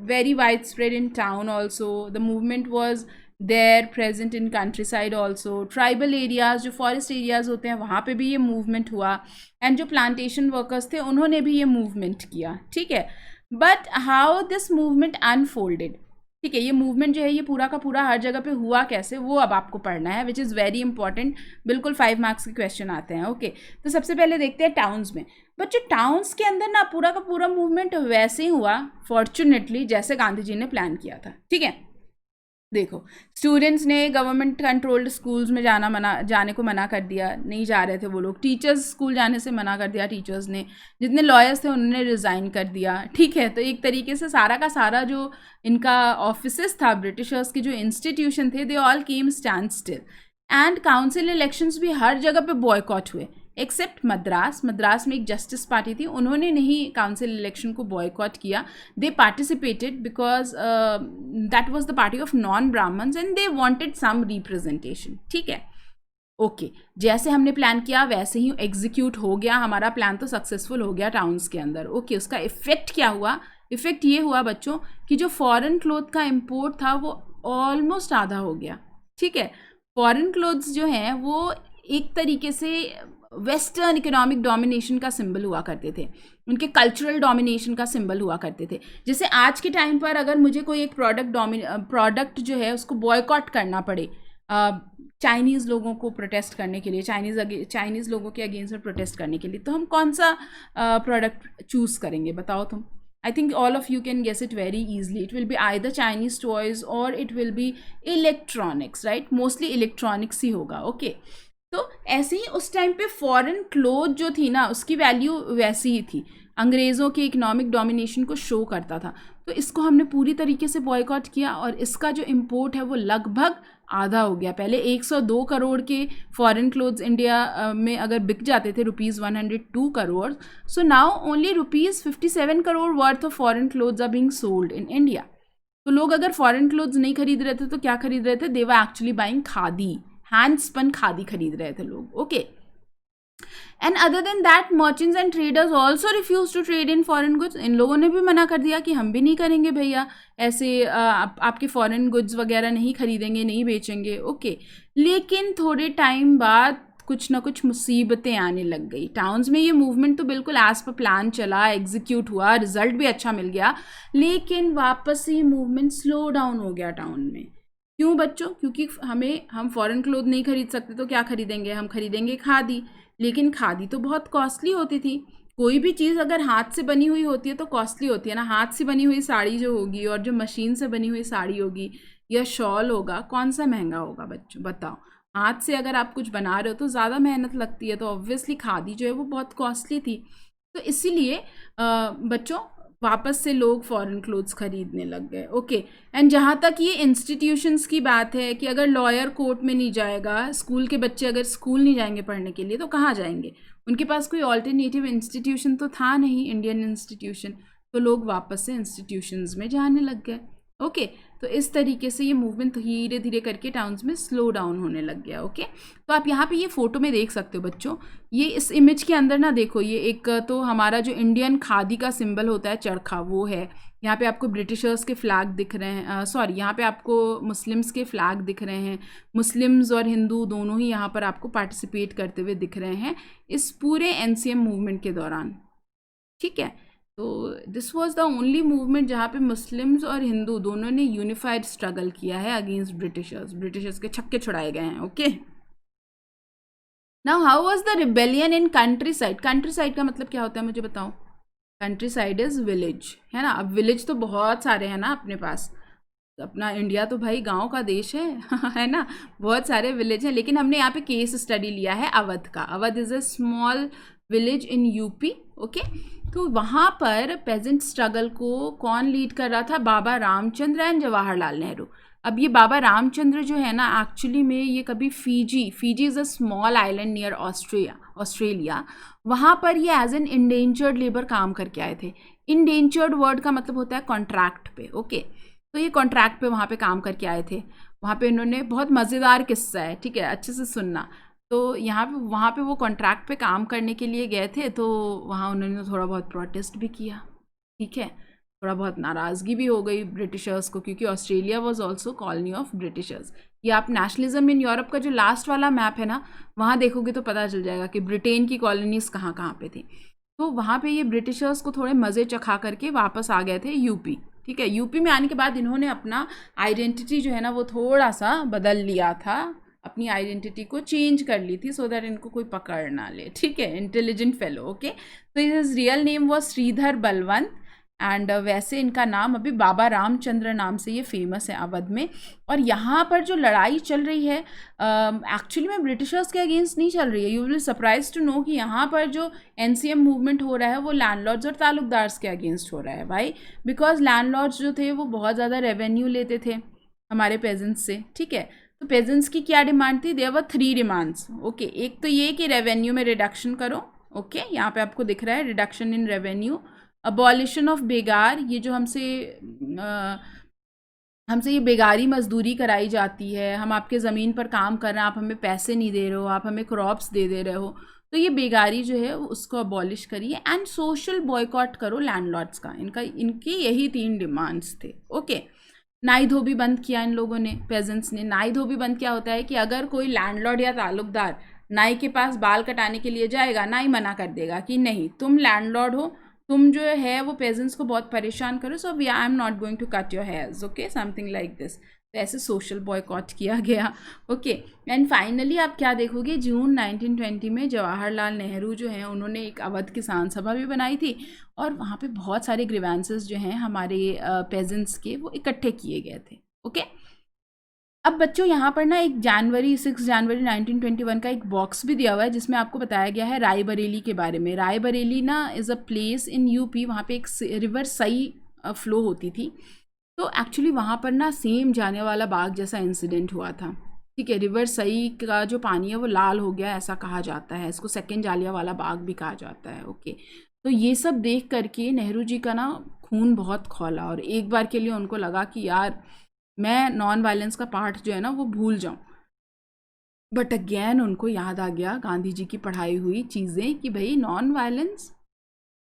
very wide spread in town also. The movement was there present in country side also. Tribal areas, जो forest areas होते हैं, वहाँ पे भी ये movement हुआ. And जो plantation workers थे उन्होंने भी ये मूवमेंट किया, ठीक है. But how this movement unfolded, ठीक है, ये मूवमेंट जो है ये पूरा का पूरा हर जगह पे हुआ कैसे, वो अब आपको पढ़ना है, विच इज़ वेरी इंपॉर्टेंट. बिल्कुल 5 मार्क्स के क्वेश्चन आते हैं, ओके. तो सबसे पहले देखते हैं टाउन्स में. बच्चों टाउन्स के अंदर ना पूरा का पूरा मूवमेंट वैसे ही हुआ फॉर्चुनेटली जैसे गांधी जी ने प्लान किया था, ठीक है. देखो, स्टूडेंट्स ने गवर्नमेंट कंट्रोल्ड स्कूल्स में जाने को मना कर दिया, नहीं जा रहे थे वो लोग. टीचर्स स्कूल जाने से मना कर दिया टीचर्स ने. जितने लॉयर्स थे उन्होंने रिज़ाइन कर दिया, ठीक है. तो एक तरीके से सारा का सारा जो इनका ऑफिसेस था, ब्रिटिशर्स के जो इंस्टीट्यूशन थे, they all came stand still. And council elections भी हर जगह पे बॉयकॉट हुए एक्सेप्ट मद्रास. मद्रास में एक जस्टिस पार्टी थी, उन्होंने नहीं काउंसिल इलेक्शन को बॉयकॉट किया. They participated because that was the party of non Brahmins and they wanted some representation, ठीक है, ओके. जैसे हमने प्लान किया वैसे ही एग्जीक्यूट हो गया, हमारा प्लान तो सक्सेसफुल हो गया टाउन्स के अंदर, ओके. उसका इफेक्ट क्या हुआ? इफेक्ट ये हुआ बच्चों कि जो फॉरेन क्लोथ का इम्पोर्ट था वो ऑलमोस्ट आधा हो गया, ठीक है. फॉरेन क्लोथ्स जो हैं वो एक तरीके से वेस्टर्न इकोनॉमिक डोमिनेशन का सिंबल हुआ करते थे, उनके कल्चरल डोमिनेशन का सिंबल हुआ करते थे. जैसे आज के टाइम पर अगर मुझे कोई एक प्रोडक्ट जो है उसको बॉयकॉट करना पड़े चाइनीज़ लोगों को प्रोटेस्ट करने के लिए, चाइनीज़ लोगों के अगेंस्ट में प्रोटेस्ट करने के लिए, तो हम कौन सा प्रोडक्ट चूज़ करेंगे, बताओ तुम? I think all of you can guess it very easily. It will be either Chinese toys or it will be electronics, right? Mostly electronics ही होगा, okay? तो ऐसे ही उस टाइम पे फॉरेन क्लोथ जो थी ना, उसकी वैल्यू वैसी ही थी, अंग्रेज़ों के इकोनॉमिक डोमिनेशन को शो करता था। तो इसको हमने पूरी तरीके से बॉयकॉट किया और इसका जो इम्पोर्ट है वो लगभग आधा हो गया। पहले 102 करोड़ के फॉरेन क्लोथ्स इंडिया में अगर बिक जाते थे, ₹102 crore, so now only ₹57 crore worth of foreign clothes are being sold in India. तो लोग अगर फॉरेन क्लोथ्स नहीं खरीद रहे थे तो क्या खरीद रहे थे? They were actually buying khadi, hand spun khadi खरीद रहे थे लोग, okay. And other than that merchants and traders also refuse to trade in foreign goods. इन लोगों ने भी मना कर दिया कि हम भी नहीं करेंगे भैया, ऐसे आपके फॉरेन गुड्स वगैरह नहीं खरीदेंगे, नहीं बेचेंगे, ओके। लेकिन थोड़े टाइम बाद कुछ ना कुछ मुसीबतें आने लग गई टाउन्स में। ये मूवमेंट तो बिल्कुल एज पर प्लान चला, एग्जीक्यूट हुआ, रिजल्ट भी अच्छा मिल गया, लेकिन वापस से ये मूवमेंट स्लो डाउन हो गया टाउन में। क्यों बच्चों? क्योंकि हम फॉरेन क्लोथ नहीं खरीद सकते तो क्या खरीदेंगे? हम खरीदेंगे खादी। लेकिन खादी तो बहुत कॉस्टली होती थी। कोई भी चीज़ अगर हाथ से बनी हुई होती है तो कॉस्टली होती है ना। हाथ से बनी हुई साड़ी जो होगी और जो मशीन से बनी हुई साड़ी होगी या शॉल होगा, कौन सा महंगा होगा बच्चों? बताओ। हाथ से अगर आप कुछ बना रहे हो तो ज़्यादा मेहनत लगती है, तो ऑब्वियसली खादी जो है वो बहुत कॉस्टली थी। तो इसीलिए बच्चों वापस से लोग फॉरेन क्लोथ्स खरीदने लग गए, ओके। एंड जहाँ तक ये इंस्टीट्यूशंस की बात है कि अगर लॉयर कोर्ट में नहीं जाएगा, स्कूल के बच्चे अगर स्कूल नहीं जाएंगे पढ़ने के लिए तो कहाँ जाएंगे? उनके पास कोई ऑल्टरनेटिव इंस्टीट्यूशन तो था नहीं, इंडियन इंस्टीट्यूशन, तो लोग वापस से इंस्टीट्यूशंस में जाने लग गए, ओके। तो इस तरीके से ये मूवमेंट धीरे धीरे करके टाउन्स में स्लो डाउन होने लग गया, ओके। तो आप यहाँ पे ये फ़ोटो में देख सकते हो बच्चों, ये इस इमेज के अंदर ना देखो, ये एक तो हमारा जो इंडियन खादी का सिंबल होता है चरखा, वो है। यहाँ पे आपको ब्रिटिशर्स के फ्लैग दिख रहे हैं, सॉरी यहाँ पे आपको मुस्लिम्स के फ्लैग दिख रहे हैं। मुस्लिम्स और हिंदू दोनों ही यहाँ पर आपको पार्टिसिपेट करते हुए दिख रहे हैं इस पूरे एनसीएम मूवमेंट के दौरान, ठीक है। तो this was the only movement जहाँ पे मुस्लिम्स और हिंदू दोनों ने यूनिफाइड स्ट्रगल किया है अगेंस्ट ब्रिटिशर्स। ब्रिटिशर्स के छक्के छुड़ाए गए हैं, okay. Now how was the rebellion in country side? Country side का मतलब क्या होता है मुझे बताओ? कंट्री साइड इज विलेज, है ना। अब विलेज तो बहुत सारे हैं ना अपने पास, अपना इंडिया तो भाई गांव का देश है है ना, बहुत सारे विलेज हैं। लेकिन हमने यहाँ पे केस स्टडी लिया है अवध का। Awadh is a small village in UP, okay. तो वहाँ पर पेजेंट स्ट्रगल को कौन लीड कर रहा था? बाबा रामचंद्र एंड जवाहरलाल नेहरू। अब ये बाबा रामचंद्र जो है ना, एक्चुअली में ये कभी Fiji is a small island near Australia, वहाँ पर ये एज एन इंडेंजर्ड लेबर काम करके आए थे। इंडेंजर्ड वर्ड का मतलब होता है कॉन्ट्रैक्ट पे, ओके। तो ये कॉन्ट्रैक्ट पे वहाँ पे काम करके आए थे। वहाँ पे इन्होंने, बहुत मज़ेदार किस्सा है, ठीक है, अच्छे से सुनना। तो वहाँ पे वो कॉन्ट्रैक्ट पे काम करने के लिए गए थे, तो वहाँ उन्होंने थोड़ा बहुत प्रोटेस्ट भी किया, ठीक है। थोड़ा बहुत नाराज़गी भी हो गई ब्रिटिशर्स को, क्योंकि Australia was also colony of Britishers. ये आप नेशनलिज्म इन यूरोप का जो लास्ट वाला मैप है ना, वहाँ देखोगे तो पता चल जाएगा कि ब्रिटेन की कॉलोनीज़ कहाँ कहाँ पे थी। तो वहाँ पे ये ब्रिटिशर्स को थोड़े मज़े चखा करके वापस आ गए थे यूपी, ठीक है। यूपी में आने के बाद इन्होंने अपना आइडेंटिटी जो है ना वो थोड़ा सा बदल लिया था, अपनी आइडेंटिटी को चेंज कर ली थी, सो दैट इनको कोई पकड़ ना ले, ठीक है। Intelligent fellow, okay. तो his real name was Shridhar Balwant and वैसे इनका नाम अभी बाबा रामचंद्र नाम से ये फेमस है अवध में। और यहाँ पर जो लड़ाई चल रही है एक्चुअली में ब्रिटिशर्स के अगेंस्ट नहीं चल रही है। You will surprise to know कि यहाँ पर जो एनसीएम मूवमेंट हो रहा है वो लैंडलॉर्ड्स और तालुकदार्स के अगेंस्ट हो रहा है भाई। बिकॉज लैंडलॉर्ड्स जो थे वो बहुत ज़्यादा रेवेन्यू लेते थे हमारे पेजेंट्स से, ठीक है। तो पेजेंट्स की क्या डिमांड थी? There were 3 demands, okay. एक तो ये कि रेवेन्यू में रिडक्शन करो, ओके। यहाँ पे आपको दिख रहा है reduction in revenue. Abolition of begar, ये जो हमसे ये बेगारी मजदूरी कराई जाती है, हम आपके ज़मीन पर काम कर रहे हैं, आप हमें पैसे नहीं दे रहे हो, आप हमें क्रॉप्स दे रहे हो, तो ये बेगारी जो है उसको अबॉलिश करिए। एंड सोशल बॉयकॉट करो लैंडलॉर्ड्स का। इनकी यही 3 डिमांड्स थे, ओके। नाई धोबी बंद किया इन लोगों ने, पेजेंट्स ने। नाई धोबी बंद क्या होता है कि अगर कोई लैंडलॉर्ड या ताल्लुकदार नाई के पास बाल कटाने के लिए जाएगा, नाई मना कर देगा कि नहीं, तुम लैंडलॉर्ड हो, तुम जो है वो पेजेंट्स को बहुत परेशान करो, so I am not going to cut your hairs, okay, something like this. तो ऐसे सोशल बॉयकॉट किया गया। ओके, एंड फाइनली आप क्या देखोगे, जून 1920 में जवाहरलाल नेहरू जो हैं उन्होंने एक अवध किसान सभा भी बनाई थी और वहाँ पे बहुत सारे ग्रीवेंसेस जो हैं हमारे पेजेंट्स के वो इकट्ठे किए गए थे। ओके, अब बच्चों यहाँ पर ना एक 6 जनवरी 1921 का एक बॉक्स भी दिया हुआ है जिसमें आपको बताया गया है रायबरेली के बारे में। रायबरेली ना is a place in UP, वहाँ पे एक रिवर सई फ्लो होती थी। तो एक्चुअली वहाँ पर ना सेम जालियांवाला बाग जैसा इंसिडेंट हुआ था। ठीक है, रिवर सई का जो पानी है वो लाल हो गया ऐसा कहा जाता है, इसको सेकेंड जालियांवाला बाग भी कहा जाता है। ओके, तो ये सब देख करके नेहरू जी का ना खून बहुत खौला और एक बार के लिए उनको लगा कि यार मैं नॉन वायलेंस का पार्ट जो है ना वो भूल जाऊं। बट अगेन उनको याद आ गया गांधी जी की पढ़ाई हुई चीज़ें कि भाई नॉन वायलेंस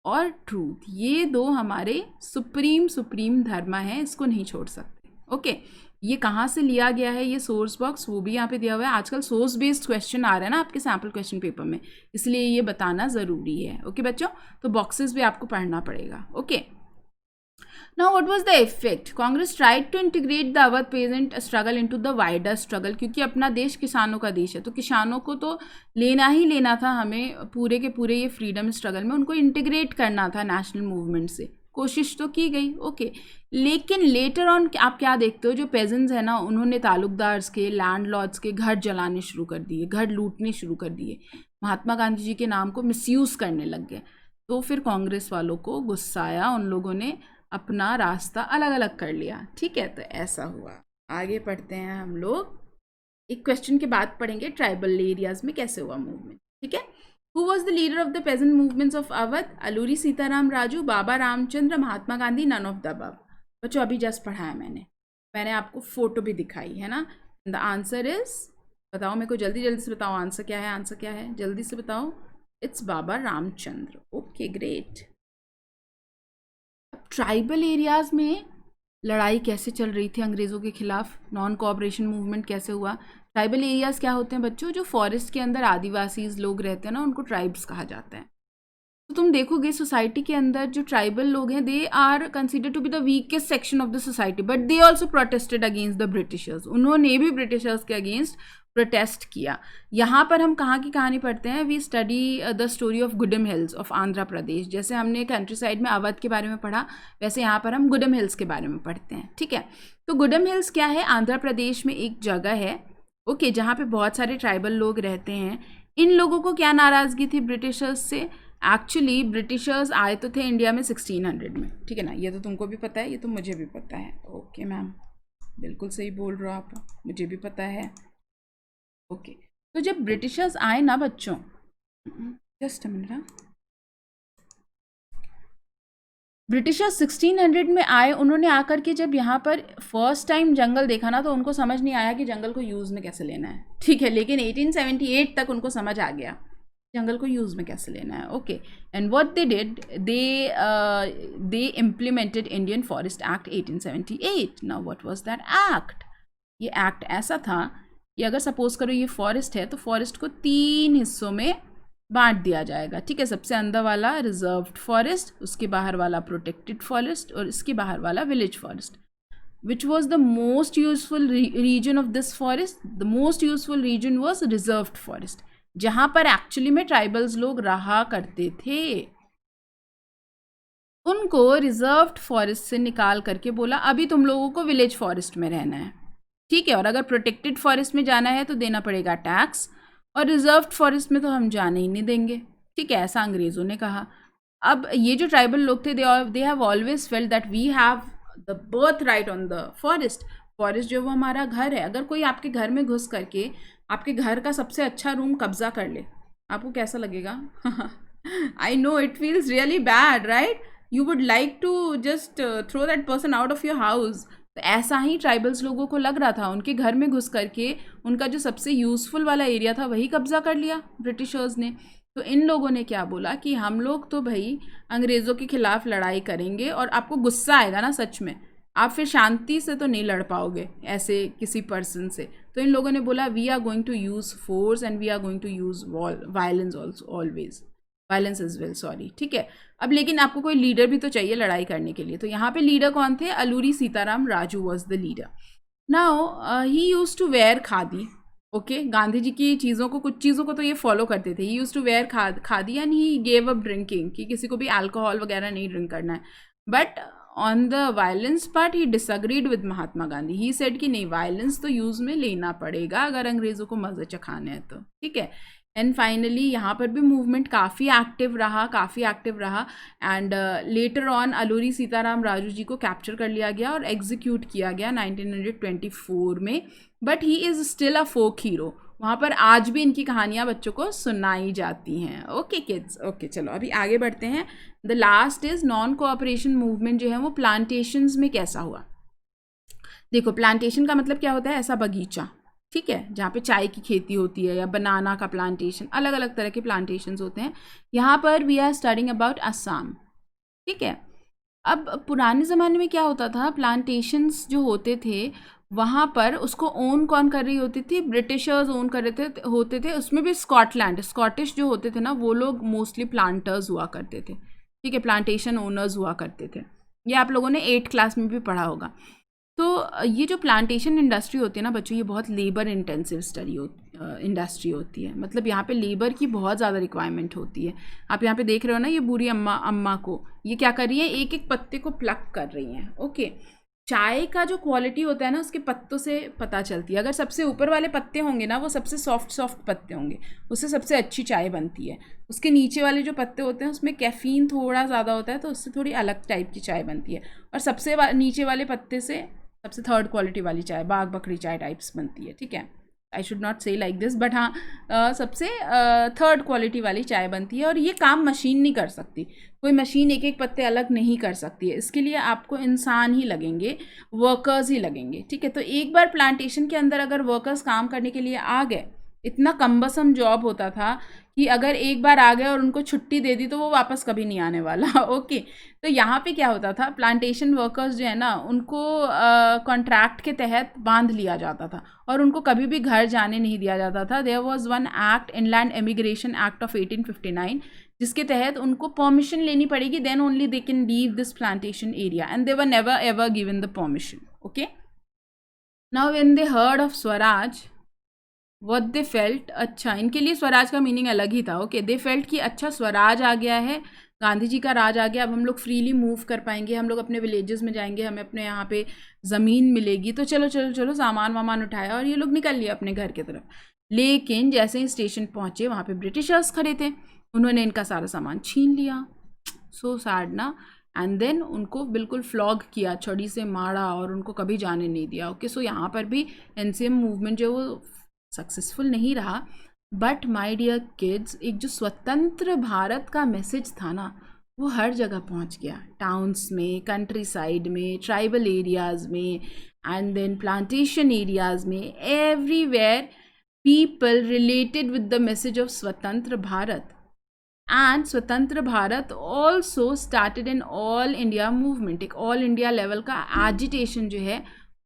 और ट्रूथ ये दो हमारे सुप्रीम धर्म है, इसको नहीं छोड़ सकते। ओके, ये कहाँ से लिया गया है ये सोर्स बॉक्स वो भी यहाँ पे दिया हुआ है। आजकल सोर्स बेस्ड क्वेश्चन आ रहे हैं ना आपके सैम्पल क्वेश्चन पेपर में, इसलिए ये बताना ज़रूरी है। ओके बच्चों, तो बॉक्सेस भी आपको पढ़ना पड़ेगा। Okay, Now, what was the effect? Congress tried to integrate the Awadh peasant struggle into the wider struggle, क्योंकि अपना देश किसानों का देश है तो किसानों को तो लेना ही लेना था, हमें पूरे के पूरे ये फ्रीडम स्ट्रगल में उनको इंटीग्रेट करना था नेशनल मूवमेंट से। कोशिश तो की गई, ओके, लेकिन लेटर ऑन आप क्या देखते हो, जो पेजेंट्स है ना उन्होंने तालुकदार्स के, लैंडलॉर्ड्स के घर जलाने शुरू कर दिए, घर लूटने शुरू कर दिए, महात्मा गांधी जी के नाम को मिसयूज़ करने लग गए। तो फिर कांग्रेस वालों को गुस्सा आया, उन लोगों ने अपना रास्ता अलग अलग कर लिया। ठीक है, तो ऐसा हुआ। आगे पढ़ते हैं हम लोग, एक क्वेश्चन के बाद पढ़ेंगे ट्राइबल एरियाज में कैसे हुआ मूवमेंट। ठीक है, who was the leader of the peasant movements of Awadh? Alluri Sitaram Raju, Baba Ramchandra, Mahatma Gandhi, none of the above. बच्चों अभी जस्ट पढ़ाया मैंने आपको फोटो भी दिखाई है ना। द आंसर इज, बताओ मेरे को जल्दी जल्दी से बताओ आंसर क्या है, आंसर क्या है जल्दी से बताओ। It's Baba Ramchandra. Okay great. Tribal areas में लड़ाई कैसे चल रही थी अंग्रेज़ों के खिलाफ, नॉन कोऑपरेशन मूवमेंट कैसे हुआ? ट्राइबल एरियाज़ क्या होते हैं बच्चों, जो फॉरेस्ट के अंदर आदिवासी लोग रहते हैं ना उनको ट्राइब्स कहा जाता है। तो तुम देखोगे सोसाइटी के अंदर जो ट्राइबल लोग हैं they are considered to be the weakest section of the society, but they also protested against the britishers. उन्होंने भी ब्रिटिशर्स के अगेंस्ट प्रोटेस्ट किया। यहाँ पर हम कहाँ की कहानी पढ़ते हैं, we study the story of Gudem hills of Andhra Pradesh. जैसे हमने कंट्री साइड में अवध के बारे में पढ़ा, वैसे यहाँ पर हम गुडम हिल्स के बारे में पढ़ते हैं। ठीक है, तो गुडम हिल्स क्या है, आंध्र प्रदेश में एक जगह है, ओके, जहाँ पे बहुत सारे ट्राइबल लोग रहते हैं। इन लोगों को क्या नाराज़गी थी ब्रिटिशर्स से? एक्चुअली ब्रिटिशर्स आए तो थे इंडिया में 1600 में, ठीक है ना, ये तो तुमको भी पता है, ये तो मुझे भी पता है। ओके मैम, बिल्कुल सही बोल रहे हो आप, मुझे भी पता है। ओके, तो जब ब्रिटिशर्स आए ना बच्चों, जस्ट अ मिनट, ब्रिटिशर्स 1600 में आए, उन्होंने आकर के जब यहाँ पर फर्स्ट टाइम जंगल देखा ना तो उनको समझ नहीं आया कि जंगल को यूज़ में कैसे लेना है। ठीक है, लेकिन 1878 तक उनको समझ आ गया जंगल को यूज़ में कैसे लेना है। Okay, and what they did, they implemented Indian forest act 1878। Now what was that act? ये एक्ट ऐसा था कि अगर सपोज करो ये फॉरेस्ट है तो फॉरेस्ट को 3 हिस्सों में बांट दिया जाएगा। ठीक है, सबसे अंदर वाला रिजर्व्ड फॉरेस्ट, उसके बाहर वाला प्रोटेक्टेड फॉरेस्ट और इसके बाहर वाला village forest. Which was the most useful region of this forest? The most useful region was reserved forest, जहां पर एक्चुअली में ट्राइबल्स लोग रहा करते थे। उनको रिजर्व्ड फॉरेस्ट से निकाल करके बोला अभी तुम लोगों को विलेज फॉरेस्ट में रहना है। ठीक है, और अगर प्रोटेक्टेड फॉरेस्ट में जाना है तो देना पड़ेगा टैक्स, और रिजर्व्ड फॉरेस्ट में तो हम जाने ही नहीं देंगे। ठीक है, ऐसा अंग्रेज़ों ने कहा। अब ये जो ट्राइबल लोग थे they have always felt that we have the birth right on the forest. Forest जो वो हमारा घर है, अगर कोई आपके घर में घुस करके आपके घर का सबसे अच्छा रूम कब्जा कर ले, आपको कैसा लगेगा? I know it feels really bad, right? You would like to just throw that person out of your house. तो ऐसा ही ट्राइबल्स लोगों को लग रहा था, उनके घर में घुस करके उनका जो सबसे यूज़फुल वाला एरिया था वही कब्जा कर लिया ब्रिटिशर्स ने। तो इन लोगों ने क्या बोला कि हम लोग तो भाई अंग्रेज़ों के खिलाफ लड़ाई करेंगे, और आपको गुस्सा आएगा ना सच में, आप फिर शांति से तो नहीं लड़ पाओगे ऐसे किसी पर्सन से। तो इन लोगों ने बोला we are going to use force and we are going to use violence also, always violence is well, sorry. ठीक है, अब लेकिन आपको कोई लीडर भी तो चाहिए लड़ाई करने के लिए, तो यहाँ पे लीडर कौन थे? Alluri Sitaram Raju was the leader. Now he used to wear khadi. Okay, Gandhi ji की चीज़ों को, कुछ चीज़ों को तो ये फॉलो करते थे। He used to wear khadi and he gave up drinking, कि किसी को भी अल्कोहल वगैरह नहीं ड्रिंक करना है। But on the violence part he disagreed with Mahatma Gandhi. He said कि नहीं, वायलेंस तो यूज़ में लेना पड़ेगा अगर अंग्रेज़ों को मज़े चखाने हैं तो, ठीक है। एंड फाइनली यहाँ पर भी मूवमेंट काफ़ी एक्टिव रहा and later on Alluri Sitaram Raju ji को कैप्चर कर लिया गया और एग्जीक्यूट किया गया 1924 में। But he is still a folk hero. वहाँ पर आज भी इनकी कहानियाँ बच्चों को सुनाई जाती हैं। ओके किड्स, ओके चलो अभी आगे बढ़ते हैं। The last is non cooperation movement जो है वो प्लांटेशंस में कैसा हुआ। देखो, प्लांटेशन का मतलब क्या होता है, ऐसा बगीचा, ठीक है, जहाँ पे चाय की खेती होती है या बनाना का प्लांटेशन, अलग अलग तरह के प्लांटेशंस होते हैं। यहाँ पर we are studying about Assam, ठीक है। अब पुराने ज़माने में क्या होता था, प्लांटेशंस जो होते थे वहाँ पर उसको ओन कौन कर रही होती थी, ब्रिटिशर्स ओन कर रहे थे होते थे। उसमें भी स्कॉटिश जो होते थे ना, वो लोग मोस्टली प्लांटर्स हुआ करते थे, ठीक है, प्लांटेशन ओनर्स हुआ करते थे। ये आप लोगों ने 8th क्लास में भी पढ़ा होगा। तो ये जो प्लांटेशन इंडस्ट्री होती है ना बच्चों, ये बहुत लेबर इंटेंसिव इंडस्ट्री होती है। मतलब यहाँ पे लेबर की बहुत ज़्यादा रिक्वायरमेंट होती है। आप यहाँ पे देख रहे हो ना, ये बूढ़ी अम्मा को ये क्या कर रही है, एक एक पत्ते को प्लक कर रही हैं। ओके, चाय का जो क्वालिटी होता है ना, उसके पत्तों से पता चलती है। अगर सबसे ऊपर वाले पत्ते होंगे ना, वो सबसे सॉफ्ट पत्ते होंगे, उससे सबसे अच्छी चाय बनती है। उसके नीचे वाले जो पत्ते होते हैं उसमें कैफ़ीन थोड़ा ज़्यादा होता है, तो उससे थोड़ी अलग टाइप की चाय बनती है। और सबसे नीचे वाले पत्ते से सबसे थर्ड क्वालिटी वाली चाय, बाग बकरी चाय टाइप्स बनती है, ठीक है। आई शुड नॉट से लाइक दिस, बट हाँ सबसे थर्ड क्वालिटी वाली चाय बनती है। और ये काम मशीन नहीं कर सकती, कोई मशीन एक एक पत्ते अलग नहीं कर सकती है। इसके लिए आपको इंसान ही लगेंगे, वर्कर्स ही लगेंगे, ठीक है। तो एक बार प्लांटेशन के अंदर अगर वर्कर्स काम करने के लिए आ गए, इतना कम्बसम जॉब होता था कि अगर एक बार आ गए और उनको छुट्टी दे दी तो वो वापस कभी नहीं आने वाला। ओके, तो यहाँ पे क्या होता था, प्लांटेशन वर्कर्स जो है ना, उनको कॉन्ट्रैक्ट के तहत बांध लिया जाता था और उनको कभी भी घर जाने नहीं दिया जाता था। There was one act, inland immigration act of 1859, जिसके तहत उनको परमिशन लेनी पड़ेगी, then only they can leave this plantation area, and they were never ever given the permission. Okay, now when they heard of Swaraj, what they felt, अच्छा इनके लिए स्वराज का meaning अलग ही था। ओके, दे फेल्ट कि अच्छा स्वराज आ गया है, गांधी जी का राज आ गया, अब हम लोग फ्रीली मूव कर पाएंगे, हम लोग अपने विलेजेस में जाएंगे, हमें अपने यहाँ पे ज़मीन मिलेगी, तो चलो चलो चलो सामान वामान उठाया और ये लोग निकल लिए अपने घर की तरफ। लेकिन जैसे ही स्टेशन पहुँचे, वहाँ पे ब्रिटिशर्स खड़े थे, उन्होंने इनका सारा सामान छीन लिया। सो सैड ना। एंड देन उनको बिल्कुल फ्लॉग किया, छड़ी से मारा और उनको कभी जाने नहीं दिया। ओके, सो यहाँ पर भी एनसीएम मूवमेंट जो वो सक्सेसफुल नहीं रहा। बट माय डियर किड्स, एक जो स्वतंत्र भारत का मैसेज था ना, वो हर जगह पहुंच गया, टाउन्स में, कंट्री साइड में, ट्राइबल एरियाज़ में, एंड देन प्लांटेशन एरियाज़ में, everywhere people related with the message of स्वतंत्र भारत। एंड स्वतंत्र Bharat also started an all India movement, एक ऑल इंडिया लेवल का एजिटेशन जो है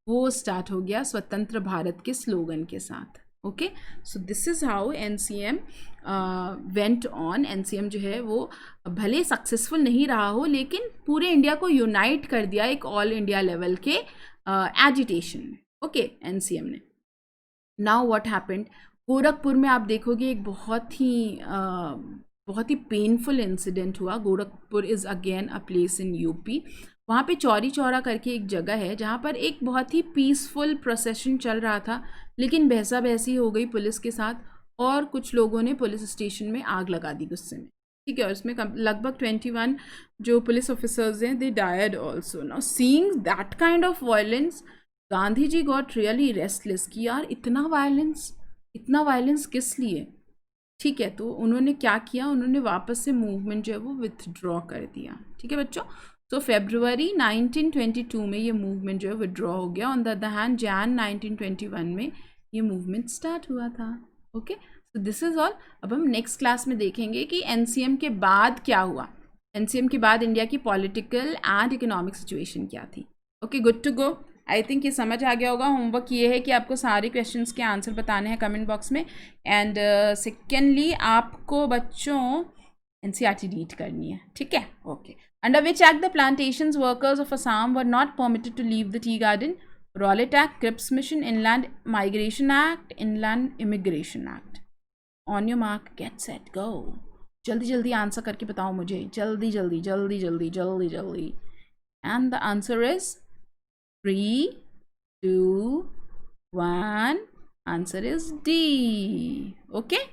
वो स्टार्ट हो गया स्वतंत्र भारत के स्लोगन के साथ। Okay, so this is how NCM went on. NCM जो है वो भले सक्सेसफुल नहीं रहा हो, लेकिन पूरे इंडिया को यूनाइट कर दिया एक ऑल इंडिया लेवल के एजिटेशन में। ओके, एनसीएम ने। नाउ व्हाट हैपेंड, गोरखपुर में आप देखोगे एक बहुत ही पेनफुल इंसिडेंट हुआ। Gorakhpur is again a place in UP. वहाँ पे चौरी चौरा करके एक जगह है जहाँ पर एक बहुत ही पीसफुल प्रोसेशन चल रहा था, लेकिन बहसा बहसी हो गई पुलिस के साथ और कुछ लोगों ने पुलिस स्टेशन में आग लगा दी गुस्से में, ठीक है। और इसमें लगभग 21 जो पुलिस ऑफिसर्स हैं, they died also. Now seeing that kind of violence, Gandhi ji got really restless कि यार इतना वायलेंस किस लिए, ठीक है। तो उन्होंने क्या किया, उन्होंने वापस से मूवमेंट जो है वो विथड्रॉ कर दिया, ठीक है बच्चों। तो फरवरी 1922 में ये मूवमेंट जो है विड्रॉ हो गया। On the other hand Jain 1921 में ये मूवमेंट स्टार्ट हुआ था। Okay, so this is all. अब हम नेक्स्ट क्लास में देखेंगे कि एनसीएम के बाद क्या हुआ, एनसीएम के बाद इंडिया की पॉलिटिकल एंड इकोनॉमिक सिचुएशन क्या थी। Okay, good to go. I think ये समझ आ गया होगा। होमवर्क ये है कि आपको सारे क्वेश्चंस के आंसर बताने हैं कमेंट बॉक्स में। एंड सेकेंडली आपको बच्चों एनसीईआरटी रीड करनी है, ठीक है। Okay, under which act the plantations workers of Assam were not permitted to leave the tea garden. Rowlatt Act, Cripps Mission, Inland Migration Act, Inland Immigration Act. On your mark, get set, go. जल्दी जल्दी answer करके बताओ मुझे, जल्दी जल्दी जल्दी जल्दी जल्दी जल्दी. And the answer is 3, 2, 1. Answer is D. Okay.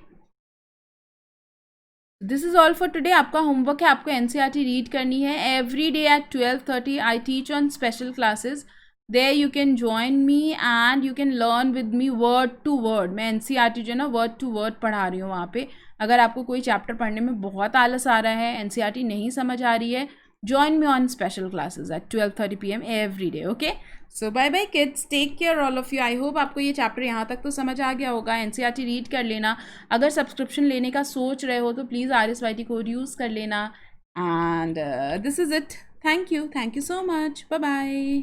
This is all for today. आपका होमवर्क है, आपको एनसीईआरटी रीड करनी है. Every day at 12:30 I teach on special classes. There you can join me and you can learn with me word to word. मैं NCERT जो है ना word to word पढ़ा रही हूँ वहाँ पे. अगर आपको कोई चैप्टर पढ़ने में बहुत आलस आ रहा है, एनसीईआरटी नहीं समझ आ रही है, join me on special classes at 12:30 p.m. every day. Okay, so bye bye kids, take care all of you. I hope आपको ये चैप्टर यहाँ तक तो समझ आ गया होगा. एनसीईआरटी रीड कर लेना. अगर सब्सक्रिप्शन लेने का सोच रहे हो तो प्लीज़ RSYT कोड यूज़ कर लेना. And this is it. Thank you so much. Bye bye.